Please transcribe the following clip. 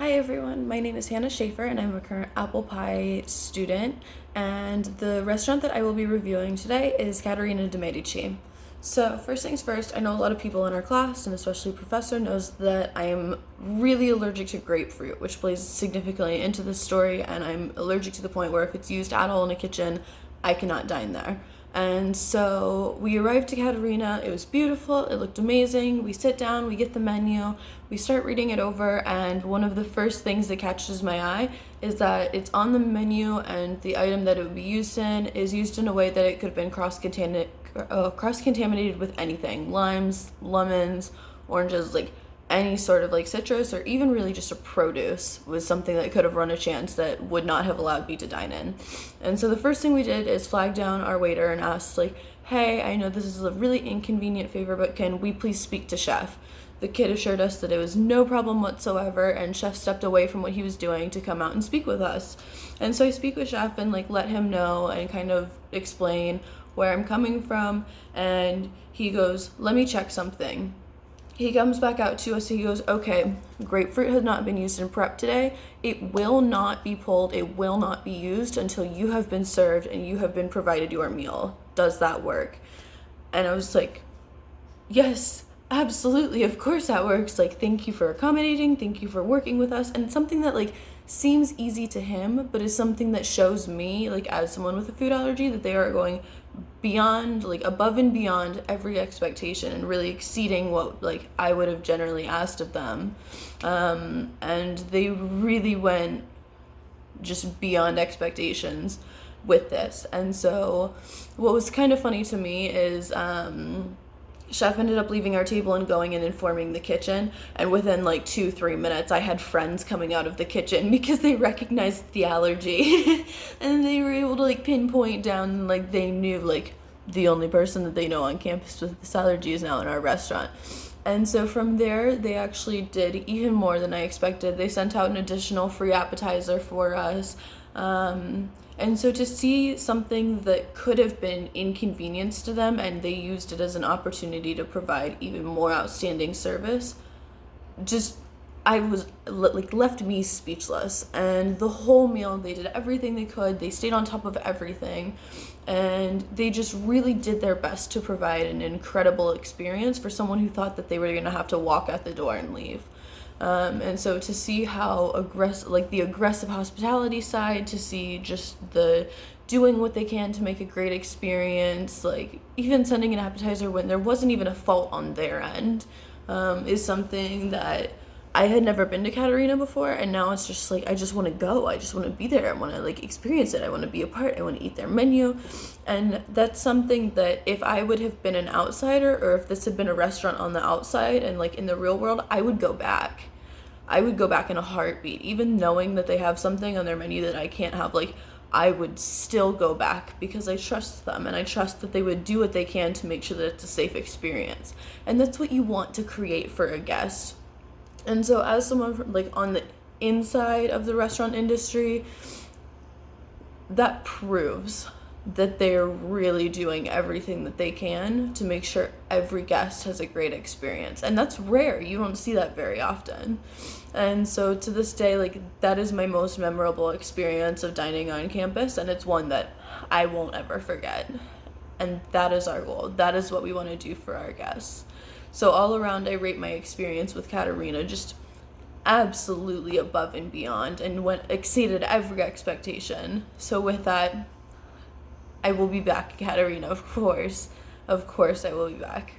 Hi everyone, my name is Hannah Schaefer and I'm a current apple pie student, and the restaurant that I will be reviewing today is Caterina de Medici. So first things first, I know a lot of people in our class and especially professor knows that I am really allergic to grapefruit, which plays significantly into this story, and I'm allergic to the point where if it's used at all in a kitchen, I cannot dine there. And so we arrived to Caterina. It was beautiful. It looked amazing. We sit down, we get the menu, we start reading it over, and one of the first things that catches my eye is that it's on the menu and the item that it would be used in is used in a way that it could have been cross-contaminated with anything. Limes, lemons, oranges, like any sort of like citrus or even really just a produce was something that could have run a chance that would not have allowed me to dine in. And so the first thing we did is flag down our waiter and asked like, hey, I know this is a really inconvenient favor, but can we please speak to chef? The kid assured us that it was no problem whatsoever, and chef stepped away from what he was doing to come out and speak with us. And so I speak with chef and like let him know and kind of explain where I'm coming from, and he goes, let me check something. He comes back out to us and he goes, okay, grapefruit has not been used in prep today. It will not be pulled. It will not be used until you have been served and you have been provided your meal. Does that work? And I was like, yes, absolutely. Of course that works. Like, thank you for accommodating. Thank you for working with us. And something that like seems easy to him, but is something that shows me, like as someone with a food allergy, that they are going beyond, like above and beyond every expectation and really exceeding what like I would have generally asked of them. And they really went just beyond expectations with this. And so what was kind of funny to me is chef ended up leaving our table and going and informing the kitchen, and within like 2-3 minutes I had friends coming out of the kitchen because they recognized the allergy and they were able to like pinpoint down, like they knew like the only person that they know on campus with this allergy is now in our restaurant. And so from there they actually did even more than I expected. They sent out an additional free appetizer for us. And so to see something that could have been inconvenience to them and they used it as an opportunity to provide even more outstanding service, just I was like left me speechless. And the whole meal, they did everything they could. They stayed on top of everything, and they just really did their best to provide an incredible experience for someone who thought that they were going to have to walk out the door and leave. And so to see how the aggressive hospitality side, to see just the doing what they can to make a great experience, like even sending an appetizer when there wasn't even a fault on their end, is something that I had never been to Caterina before, and now it's just like I just want to go. I just want to be there. I want to like experience it. I want to be a part. I want to eat their menu. And that's something that if I would have been an outsider, or if this had been a restaurant on the outside and like in the real world, I would go back. I would go back in a heartbeat, even knowing that they have something on their menu that I can't have. Like, I would still go back because I trust them and I trust that they would do what they can to make sure that it's a safe experience. And that's what you want to create for a guest. And so as someone like on the inside of the restaurant industry, that proves that they're really doing everything that they can to make sure every guest has a great experience. And that's rare. You don't see that very often. And so to this day, like that is my most memorable experience of dining on campus, and it's one that I won't ever forget. And that is our goal. That is what we want to do for our guests. So all around, I rate my experience with Caterina just absolutely above and beyond, and exceeded every expectation. So with that, I will be back, Caterina, of course. Of course I will be back.